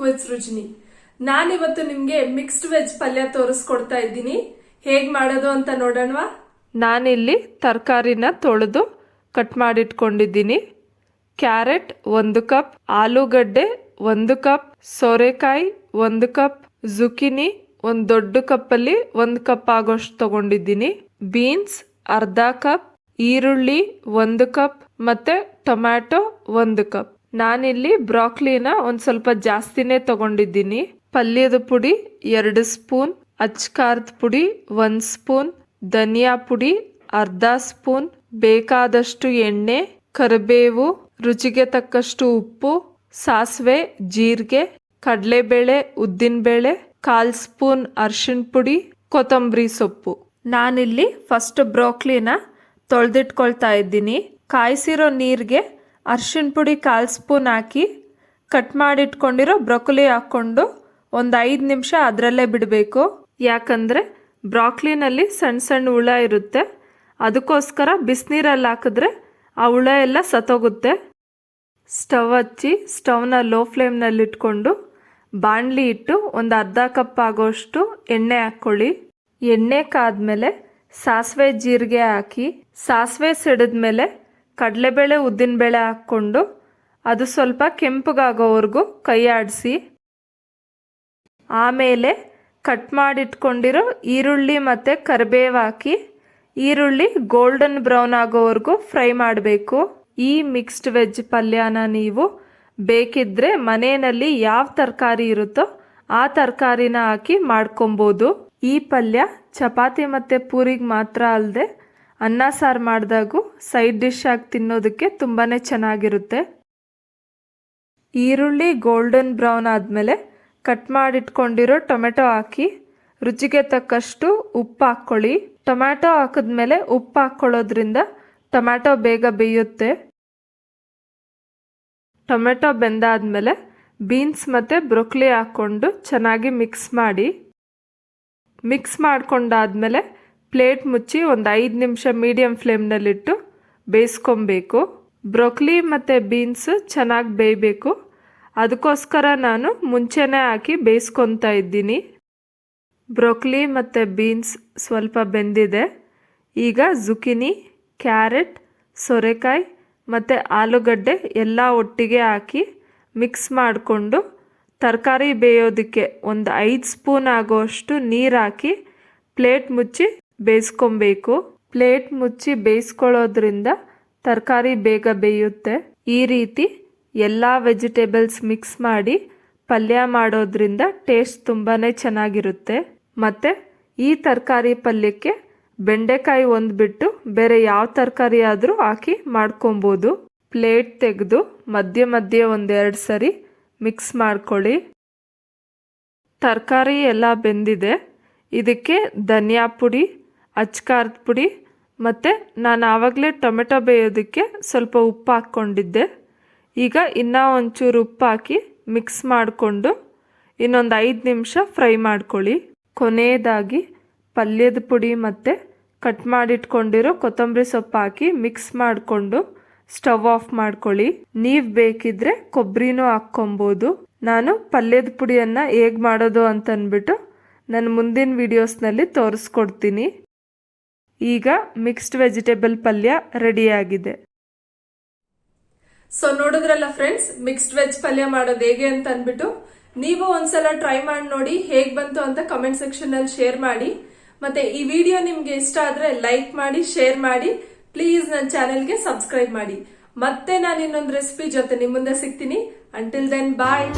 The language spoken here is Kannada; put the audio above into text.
Cook with Srujani. ನಾನಿವತ್ತು ನಿಮ್ಗೆ ಮಿಕ್ಸ್ಡ್ ವೆಜ್ ಪಲ್ಯ ತೋರಿಸ್ಕೊಡ್ತಾ ಇದ್ದೀನಿ. ಹೇಗ್ ಮಾಡೋದು ಅಂತ ನೋಡೋಣವಾ? ನಾನಿಲ್ಲಿ ತರಕಾರಿನ ತೊಳೆದು ಕಟ್ ಮಾಡಿಟ್ಕೊಂಡಿದ್ದೀನಿ. ಕ್ಯಾರೆಟ್ 1 ಕಪ್, ಆಲೂಗಡ್ಡೆ 1 ಕಪ್, ಸೋರೆಕಾಯಿ 1 ಕಪ್, ಜುಕಿನಿ ಒಂದು ದೊಡ್ಡ ಕಪ್ಪಲ್ಲಿ 1 ಕಪ್ ಆಗೋಷ್ಟು ತಗೊಂಡಿದ್ದೀನಿ. ಬೀನ್ಸ್ ಅರ್ಧ ಕಪ್, ಈರುಳ್ಳಿ 1 ಕಪ್ ಮತ್ತೆ ಟೊಮ್ಯಾಟೊ 1 ಕಪ್. ನಾನಿಲ್ಲಿ ಬ್ರಾಕ್ಲಿನ ಒಂದ್ ಸ್ವಲ್ಪ ಜಾಸ್ತಿನೇ ತಗೊಂಡಿದ್ದೀನಿ. ಪಲ್ಯದ ಪುಡಿ 2 ಸ್ಪೂನ್, ಅಚ್ಕಾರದ ಪುಡಿ 1 ಸ್ಪೂನ್, ಧನಿಯಾ ಪುಡಿ ಅರ್ಧ ಸ್ಪೂನ್, ಬೇಕಾದಷ್ಟು ಎಣ್ಣೆ, ಕರಿಬೇವು, ರುಚಿಗೆ ತಕ್ಕಷ್ಟು ಉಪ್ಪು, ಸಾಸಿವೆ, ಜೀರಿಗೆ, ಕಡಲೆಬೇಳೆ, ಉದ್ದಿನಬೇಳೆ, 1/4 ಸ್ಪೂನ್ ಅರಿಶಿನ ಪುಡಿ, ಕೊತ್ತಂಬರಿ ಸೊಪ್ಪು. ನಾನಿಲ್ಲಿ ಫಸ್ಟ್ ಬ್ರೋಕ್ಲಿನ ತೊಳೆದಿಟ್ಕೊಳ್ತಾ ಇದ್ದೀನಿ. ಕಾಯಿಸಿರೋ ನೀರಿಗೆ ಅರಿಶಿನ ಪುಡಿ 1/4 ಸ್ಪೂನ್ ಹಾಕಿ ಕಟ್ ಮಾಡಿಟ್ಕೊಂಡಿರೋ ಬ್ರೊಕೊಲಿ ಹಾಕ್ಕೊಂಡು ಒಂದು 5 ನಿಮಿಷ ಅದರಲ್ಲೇ ಬಿಡಬೇಕು. ಯಾಕಂದರೆ ಬ್ರಾಕ್ಲಿನಲ್ಲಿ ಸಣ್ಣ ಸಣ್ಣ ಹುಳ ಇರುತ್ತೆ. ಅದಕ್ಕೋಸ್ಕರ ಬಿಸಿನೀರಲ್ಲಿ ಹಾಕಿದ್ರೆ ಆ ಹುಳ ಎಲ್ಲ ಸತ್ತೋಗುತ್ತೆ. ಸ್ಟವ್ ಹಚ್ಚಿ ಸ್ಟವ್ನ ಲೋ ಫ್ಲೇಮ್ನಲ್ಲಿ ಇಟ್ಕೊಂಡು ಬಾಣಲಿ ಇಟ್ಟು ಒಂದು ಅರ್ಧ ಕಪ್ ಆಗೋಷ್ಟು ಎಣ್ಣೆ ಹಾಕ್ಕೊಳ್ಳಿ. ಎಣ್ಣೆ ಕಾದ್ಮೇಲೆ ಸಾಸಿವೆ ಜೀರಿಗೆ ಹಾಕಿ, ಸಾಸಿವೆ ಸಿಡಿದ್ಮೇಲೆ ಕಡಲೆಬೇಳೆ ಉದ್ದಿನಬೇಳೆ ಹಾಕ್ಕೊಂಡು ಅದು ಸ್ವಲ್ಪ ಕೆಂಪಗಾಗೋವರೆಗೂ ಕೈ ಆಡಿಸಿ. ಆಮೇಲೆ ಕಟ್ ಮಾಡಿಟ್ಕೊಂಡಿರೋ ಈರುಳ್ಳಿ ಮತ್ತು ಕರಿಬೇವು ಹಾಕಿ ಈರುಳ್ಳಿ ಗೋಲ್ಡನ್ ಬ್ರೌನ್ ಆಗೋವರೆಗೂ ಫ್ರೈ ಮಾಡಬೇಕು. ಈ ಮಿಕ್ಸ್ಡ್ ವೆಜ್ ಪಲ್ಯನ ನೀವು ಬೇಕಿದ್ರೆ ಮನೆಯಲ್ಲಿ ಯಾವ ತರಕಾರಿ ಇರುತ್ತೋ ಆ ತರಕಾರಿನ ಹಾಕಿ ಮಾಡ್ಕೊಬೋದು. ಈ ಪಲ್ಯ ಚಪಾತಿ ಮತ್ತು ಪೂರಿಗೆ ಮಾತ್ರ ಅಲ್ಲದೆ ಅನ್ನ ಸಾರು ಮಾಡಿದಾಗೂ ಸೈಡ್ ಡಿಶ್ ಆಗಿ ತಿನ್ನೋದಕ್ಕೆ ತುಂಬಾ ಚೆನ್ನಾಗಿರುತ್ತೆ. ಈರುಳ್ಳಿ ಗೋಲ್ಡನ್ ಬ್ರೌನ್ ಆದಮೇಲೆ ಕಟ್ ಮಾಡಿಟ್ಕೊಂಡಿರೋ ಟೊಮೆಟೊ ಹಾಕಿ ರುಚಿಗೆ ತಕ್ಕಷ್ಟು ಉಪ್ಪು ಹಾಕ್ಕೊಳ್ಳಿ. ಟೊಮ್ಯಾಟೊ ಹಾಕಿದ್ಮೇಲೆ ಉಪ್ಪು ಹಾಕ್ಕೊಳ್ಳೋದ್ರಿಂದ ಟೊಮ್ಯಾಟೊ ಬೇಗ ಬೇಯುತ್ತೆ. ಟೊಮೆಟೊ ಬೆಂದಾದ್ಮೇಲೆ ಬೀನ್ಸ್ ಮತ್ತು ಬ್ರೊಕೊಲಿ ಹಾಕ್ಕೊಂಡು ಚೆನ್ನಾಗಿ ಮಿಕ್ಸ್ ಮಾಡಿ. ಮಿಕ್ಸ್ ಮಾಡ್ಕೊಂಡಾದ್ಮೇಲೆ ಪ್ಲೇಟ್ ಮುಚ್ಚಿ ಒಂದು 5 ನಿಮಿಷ ಮೀಡಿಯಂ ಫ್ಲೇಮ್ನಲ್ಲಿಟ್ಟು ಬೇಯಿಸ್ಕೊಬೇಕು. ಬ್ರೊಕೊಲಿ ಮತ್ತು ಬೀನ್ಸ್ ಚೆನ್ನಾಗಿ ಬೇಯಬೇಕು. ಅದಕ್ಕೋಸ್ಕರ ನಾನು ಮುಂಚೆನೇ ಹಾಕಿ ಬೇಯಿಸ್ಕೊತಾ ಇದ್ದೀನಿ. ಬ್ರೊಕೊಲಿ ಮತ್ತು ಬೀನ್ಸ್ ಸ್ವಲ್ಪ ಬೆಂದಿದೆ. ಈಗ ಜುಕಿನಿ, ಕ್ಯಾರೆಟ್, ಸೋರೆಕಾಯಿ ಮತ್ತು ಆಲೂಗಡ್ಡೆ ಎಲ್ಲ ಒಟ್ಟಿಗೆ ಹಾಕಿ ಮಿಕ್ಸ್ ಮಾಡಿಕೊಂಡು ತರಕಾರಿ ಬೇಯೋದಕ್ಕೆ ಒಂದು 5 ಸ್ಪೂನ್ ಆಗೋಷ್ಟು ನೀರು ಹಾಕಿ ಪ್ಲೇಟ್ ಮುಚ್ಚಿ ಬೇಯಿಸ್ಕೊಬೇಕು. ಪ್ಲೇಟ್ ಮುಚ್ಚಿ ಬೇಯಿಸ್ಕೊಳ್ಳೋದ್ರಿಂದ ತರಕಾರಿ ಬೇಗ ಬೇಯುತ್ತೆ. ಈ ರೀತಿ ಎಲ್ಲ ವೆಜಿಟೇಬಲ್ಸ್ ಮಿಕ್ಸ್ ಮಾಡಿ ಪಲ್ಯ ಮಾಡೋದ್ರಿಂದ ಟೇಸ್ಟ್ ತುಂಬಾ ಚೆನ್ನಾಗಿರುತ್ತೆ. ಮತ್ತು ಈ ತರಕಾರಿ ಪಲ್ಯಕ್ಕೆ ಬೆಂಡೆಕಾಯಿ ಒಂದು ಬಿಟ್ಟು ಬೇರೆ ಯಾವ ತರಕಾರಿ ಆದರೂ ಹಾಕಿ ಮಾಡ್ಕೊಬೋದು. ಪ್ಲೇಟ್ ತೆಗೆದು ಮಧ್ಯೆ ಮಧ್ಯೆ 1-2 ಸರಿ ಮಿಕ್ಸ್ ಮಾಡ್ಕೊಳ್ಳಿ. ತರಕಾರಿ ಎಲ್ಲ ಬೆಂದಿದೆ. ಇದಕ್ಕೆ ಧನಿಯಾ ಪುಡಿ, ಅಚ್ಕಾರದ ಪುಡಿ ಮತ್ತು ನಾನು ಆವಾಗಲೇ ಟೊಮೆಟೊ ಬೇಯೋದಕ್ಕೆ ಸ್ವಲ್ಪ ಉಪ್ಪು ಹಾಕ್ಕೊಂಡಿದ್ದೆ. ಈಗ ಇನ್ನೂ ಒಂಚೂರು ಉಪ್ಪು ಹಾಕಿ ಮಿಕ್ಸ್ ಮಾಡಿಕೊಂಡು ಇನ್ನೊಂದು 5 ನಿಮಿಷ ಫ್ರೈ ಮಾಡ್ಕೊಳ್ಳಿ. ಕೊನೆಯದಾಗಿ ಪಲ್ಯದ ಪುಡಿ ಮತ್ತು ಕಟ್ ಮಾಡಿಟ್ಕೊಂಡಿರೋ ಕೊತ್ತಂಬರಿ ಸೊಪ್ಪು ಹಾಕಿ ಮಿಕ್ಸ್ ಮಾಡಿಕೊಂಡು ಸ್ಟವ್ ಆಫ್ ಮಾಡ್ಕೊಳ್ಳಿ. ನೀವು ಬೇಕಿದ್ರೆ ಕೊಬ್ಬರಿನೂ ಹಾಕ್ಕೊಬೋದು. ನಾನು ಪಲ್ಯದ ಪುಡಿಯನ್ನು ಹೇಗೆ ಮಾಡೋದು ಅಂತಂದ್ಬಿಟ್ಟು ನಾನು ಮುಂದಿನ ವಿಡಿಯೋಸ್ನಲ್ಲಿ ತೋರಿಸ್ಕೊಡ್ತೀನಿ. ಈಗ ಮಿಕ್ಸ್ಡ್ ವೆಜಿಟೇಬಲ್ ಪಲ್ಯ ರೆಡಿಯಾಗಿದೆ. ಸೊ ನೋಡಿದ್ರಲ್ಲ ಫ್ರೆಂಡ್ಸ್, ಮಿಕ್ಸ್ಡ್ ವೆಜ್ ಪಲ್ಯ ಮಾಡೋದು ಹೇಗೆ ಅಂತ ಅಂದ್ಬಿಟ್ಟು ನೀವು ಒಂದ್ಸಲ ಟ್ರೈ ಮಾಡಿ ನೋಡಿ. ಹೇಗ್ ಬಂತು ಅಂತ ಕಮೆಂಟ್ ಸೆಕ್ಷನ್ ಅಲ್ಲಿ ಶೇರ್ ಮಾಡಿ. ಮತ್ತೆ ಈ ವಿಡಿಯೋ ನಿಮ್ಗೆ ಇಷ್ಟ ಆದ್ರೆ ಲೈಕ್ ಮಾಡಿ, ಶೇರ್ ಮಾಡಿ. ಪ್ಲೀಸ್ ನನ್ನ ಚಾನೆಲ್ಗೆ ಸಬ್ಸ್ಕ್ರೈಬ್ ಮಾಡಿ. ಮತ್ತೆ ನಾನು ಇನ್ನೊಂದು ರೆಸಿಪಿ ಜೊತೆ ನಿಮ್ಮ ಮುಂದೆ ಸಿಗ್ತೀನಿ. ಅಂಟಿಲ್ ದೆನ್ ಬಾಯ್.